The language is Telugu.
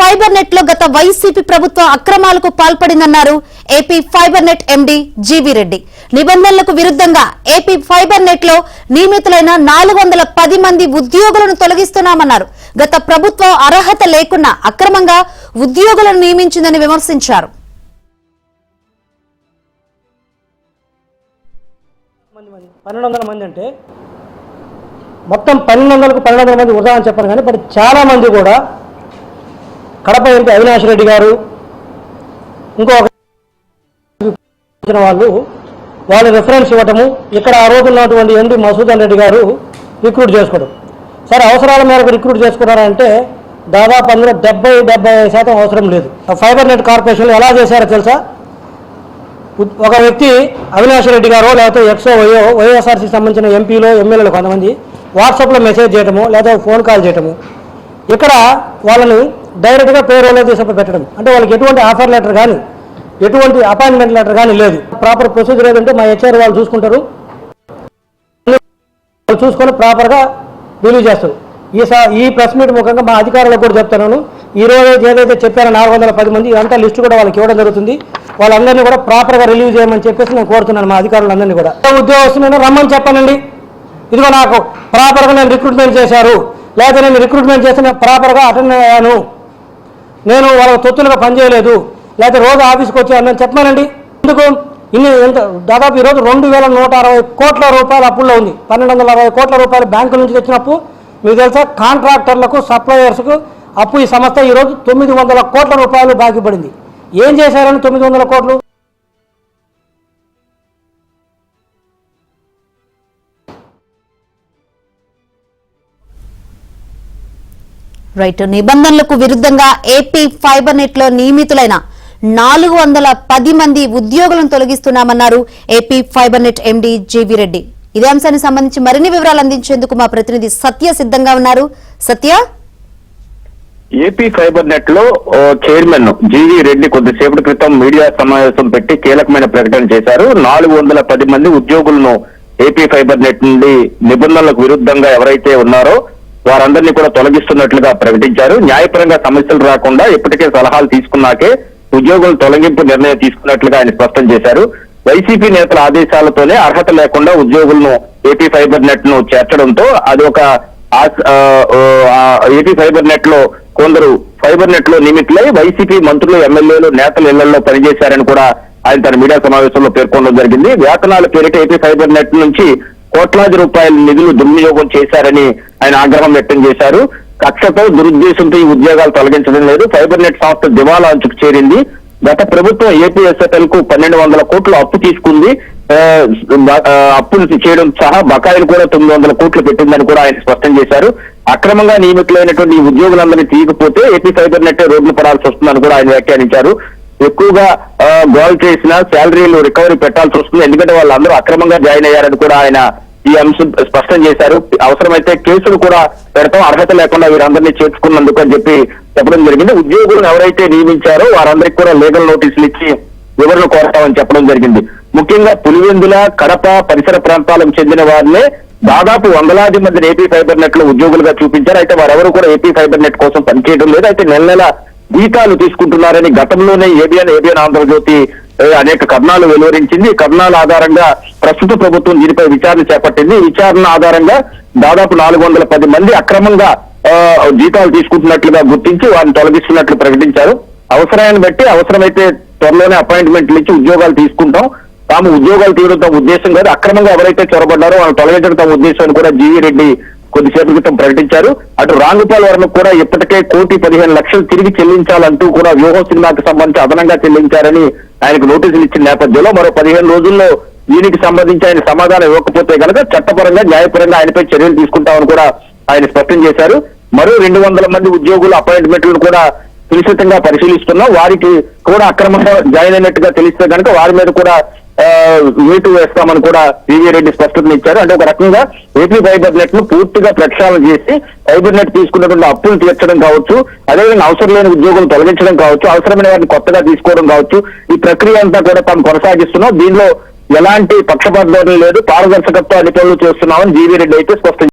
ఫైబర్ నెట్ లో గత వైసీపీ ప్రభుత్వం అక్రమాలకు పాల్పడిందన్నారు AP fibre net MD GV Reddy. నిబంధనలకు విరుద్ధంగా ఏపీ ఫైబర్ నెట్ లో నియమితులైన 410 మంది ఉద్యోగులను తొలగిస్తున్నామన్నారు. గత ప్రభుత్వం అర్హత లేకుండా అక్రమంగా ఉద్యోగులను నియమించిందని విమర్శించారు. మంది అంటే మొత్తం 1200 మంది ఉదాహరణ చెప్పాను, కానీ బట్ చాలా మంది కూడా కడప ఎంపీ అవినాష్ రెడ్డి గారు ఇంకొక వాళ్ళ రిఫరెన్స్ ఇవ్వటము, ఇక్కడ ఆ రోజు ఉన్నటువంటి ఎంపీ మసూదన్ రెడ్డి గారు రిక్రూట్ చేసుకోవడం. సరే, అవసరాల మేరకు రిక్రూట్ చేసుకున్నారంటే దాదాపు అందులో 70-75% అవసరం లేదు. ఫైబర్ నెట్ కార్పొరేషన్లో ఎలా చేశారో తెలుసా? ఒక వ్యక్తి అవినాష్ రెడ్డి గారో లేకపోతే ఎక్సో వైఎస్ఆర్సీకి సంబంధించిన ఎంపీలో ఎమ్మెల్యేలు కొంతమంది వాట్సాప్లో మెసేజ్ చేయటము లేదా ఫోన్ కాల్ చేయటము, ఇక్కడ వాళ్ళని డైరెక్ట్గా పేరోలో తీసుకు పెట్టడం. అంటే వాళ్ళకి ఎటువంటి ఆఫర్ లెటర్ కానీ ఎటువంటి అపాయింట్మెంట్ లెటర్ కానీ లేదు. ప్రాపర్ ప్రొసీజర్ ఏదంటే మా హెచ్ఆర్ వాళ్ళు చూసుకుంటారు, వాళ్ళు చూసుకొని ప్రాపర్గా రిలీజ్ చేస్తారు. ఈ ప్రెస్ మీట్ ముఖంగా మా అధికారులకు కూడా చెప్తున్నాను, ఈ రోజు ఏదైతే చెప్పారో 410 మంది అంతా లిస్టు కూడా వాళ్ళకి ఇవ్వడం జరుగుతుంది. వాళ్ళందరినీ కూడా ప్రాపర్గా రిలీవ్ చేయమని చెప్పేసి నేను కోరుతున్నాను మా అధికారులందరినీ కూడా. ఉద్యోగస్తులను రమ్మని చెప్పానండి, ఇదిగో నాకు ప్రాపర్గా నేను రిక్రూట్మెంట్ చేశారు, లేదా నేను రిక్రూట్మెంట్ చేసి నేను ప్రాపర్గా అటెండ్ అయ్యాను, నేను వాళ్ళ తొత్తులుగా పనిచేయలేదు, లేకపోతే రోజు ఆఫీస్కి వచ్చాను చెప్పానండి. ఎందుకు దాదాపు ఈరోజు 2160 కోట్ల రూపాయల అప్పుల్లో ఉంది. 1260 కోట్ల రూపాయలు బ్యాంకు నుంచి తెచ్చినప్పు మీకు తెలుసా? కాంట్రాక్టర్లకు సప్లయర్స్కు అప్పు ఈ సంస్థ ఈరోజు 900 కోట్ల రూపాయలు బాకీ పడింది. ఏం చేశారని 900 కోట్లు? రైట్. నిబంధనలకు విరుద్ధంగా ఏపీ ఫైబర్ నెట్ లో నియమితులైన 410 మంది ఉద్యోగులను తొలగిస్తున్నామన్నారు AP fibre net MD GV Reddy. ఇదే అంశానికి సంబంధించి మరిన్ని వివరాలు అందించేందుకు మా ప్రతినిధి సత్య సిద్ధంగా ఉన్నారు. సత్య, ఏపీ ఫైబర్ నెట్ లో చైర్మన్ జీవీ రెడ్డి కొద్దిసేపటి క్రితం మీడియా సమావేశం పెట్టి కీలకమైన ప్రకటన చేశారు. 410 మంది ఉద్యోగులను ఏపీ ఫైబర్ నెట్ నుండి నిబంధనలకు విరుద్ధంగా ఎవరైతే ఉన్నారో వారందరినీ కూడా తొలగిస్తున్నట్లుగా ప్రకటించారు. న్యాయపరంగా సమస్యలు రాకుండా ఇప్పటికే సలహాలు తీసుకున్నాకే ఉద్యోగుల తొలగింపు నిర్ణయం తీసుకున్నట్లుగా ఆయన స్పష్టం చేశారు. వైసీపీ నేతల ఆదేశాలతోనే అర్హత లేకుండా ఉద్యోగులను ఏపీ ఫైబర్ నెట్ ను చేర్చడంతో అది ఒక ఏపీ ఫైబర్ నెట్ లో కొందరు ఫైబర్ నెట్ లో నియమితులై వైసీపీ మంత్రులు, ఎమ్మెల్యేలు, నేతల ఇళ్లలో పనిచేశారని కూడా ఆయన తన మీడియా సమావేశంలో పేర్కొనడం జరిగింది. వేతనాల పేరిట ఏపీ ఫైబర్ నెట్ నుంచి కోట్లాది రూపాయల నిధులు దుర్వినియోగం చేశారని ఆయన ఆగ్రహం వ్యక్తం చేశారు. కక్షతో దురుద్దేశంతో ఈ ఉద్యోగాలు తొలగించడం లేదు. ఫైబర్ నెట్ సంస్థ దివాలా అంచుకు చేరింది. గత ప్రభుత్వం ఏపీఎస్ఎఫ్ఎల్ కు 1200 కోట్లు అప్పు తీసుకుంది. అప్పులు చేయడం సహా బకాయిలు కూడా 900 కోట్లు పెట్టిందని కూడా ఆయన స్పష్టం చేశారు. అక్రమంగా నియమితులైనటువంటి ఈ ఉద్యోగులందరినీ తీయకపోతే ఏపీ ఫైబర్ నెట్ రోడ్లు పడాల్సి వస్తుందని కూడా ఆయన వ్యాఖ్యానించారు. ఎక్కువగా గోల్ చేసిన శాలరీలు రికవరీ పెట్టాల్సి వస్తుంది, ఎందుకంటే వాళ్ళందరూ అక్రమంగా జాయిన్ అయ్యారని కూడా ఆయన ఈ అంశం స్పష్టం చేశారు. అవసరమైతే కేసులు కూడా పెడతాం, అర్హత లేకుండా వీరందరినీ చేర్చుకున్నందుకు అని చెప్పడం జరిగింది. ఉద్యోగులను ఎవరైతే నియమించారో వారందరికీ కూడా లీగల్ నోటీసులు ఇచ్చి వివరణ కోరతామని చెప్పడం జరిగింది. ముఖ్యంగా పులివెందుల, కడప పరిసర ప్రాంతాలకు చెందిన వారినే దాదాపు 100 మందిని ఏపీ ఫైబర్ నెట్ లో ఉద్యోగులుగా చూపించారు. అయితే వారెవరు కూడా ఏపీ ఫైబర్ నెట్ కోసం పనిచేయడం లేదు. అయితే నెల జీతాలు తీసుకుంటున్నారని గతంలోనే ఏబిఎన్ ఆంధ్రజ్యోతి అనేక కథనాలు వెలువరించింది. ఈ కథనాల ఆధారంగా ప్రస్తుత ప్రభుత్వం దీనిపై విచారణ చేపట్టింది. విచారణ ఆధారంగా దాదాపు 410 మంది అక్రమంగా జీతాలు తీసుకుంటున్నట్లుగా గుర్తించి వారిని తొలగిస్తున్నట్లు ప్రకటించారు. అవసరాన్ని బట్టి అవసరమైతే త్వరలోనే అపాయింట్మెంట్లు ఇచ్చి ఉద్యోగాలు తీసుకుంటాం, తాము ఉద్యోగాలు తీయడం తమ ఉద్దేశం కాదు, అక్రమంగా ఎవరైతే చొరబడ్డారో వాళ్ళు తొలగించడం తమ ఉద్దేశం అని కూడా జీవీ రెడ్డి కొద్దిసేపటి క్రితం ప్రకటించారు. అటు రాంగోపాల్ వర్మకు కూడా ఇప్పటికే 1,15,00,000 తిరిగి చెల్లించాలంటూ కూడా వ్యూహం సినిమాకి సంబంధించి అదనంగా చెల్లించారని ఆయనకు నోటీసులు ఇచ్చిన నేపథ్యంలో మరో 15 రోజుల్లో దీనికి సంబంధించి ఆయన సమాధానం ఇవ్వకపోతే కనుక చట్టపరంగా, న్యాయపరంగా ఆయనపై చర్యలు తీసుకుంటామని కూడా ఆయన స్పష్టం చేశారు. మరో 200 మంది ఉద్యోగుల అపాయింట్మెంట్లను కూడా సునిశ్చితంగా పరిశీలిస్తున్నాం. వారికి కూడా అక్రమంగా జాయిన్ అయినట్టుగా తెలిస్తే కనుక వారి మీద కూడా వేటు వేస్తామని కూడా జీవీ రెడ్డి స్పష్టత ఇచ్చారు. అంటే ఒక రకంగా ఏపీ ఫైబర్ నెట్ ను పూర్తిగా ప్రక్షాళన చేసి ఫైబర్ నెట్ తీసుకున్నటువంటి అప్పులు తీర్చడం కావచ్చు, అదేవిధంగా అవసరం లేని ఉద్యోగులు తొలగించడం కావచ్చు, అవసరమైన వారిని కొత్తగా తీసుకోవడం కావచ్చు, ఈ ప్రక్రియ అంతా కూడా తాము కొనసాగిస్తున్నాం. దీనిలో ఎలాంటి పక్షపాత ధోరణి లేదు, పారదర్శకత్వం అన్ని పనులు చేస్తున్నామని జీవీ రెడ్డి అయితే స్పష్టం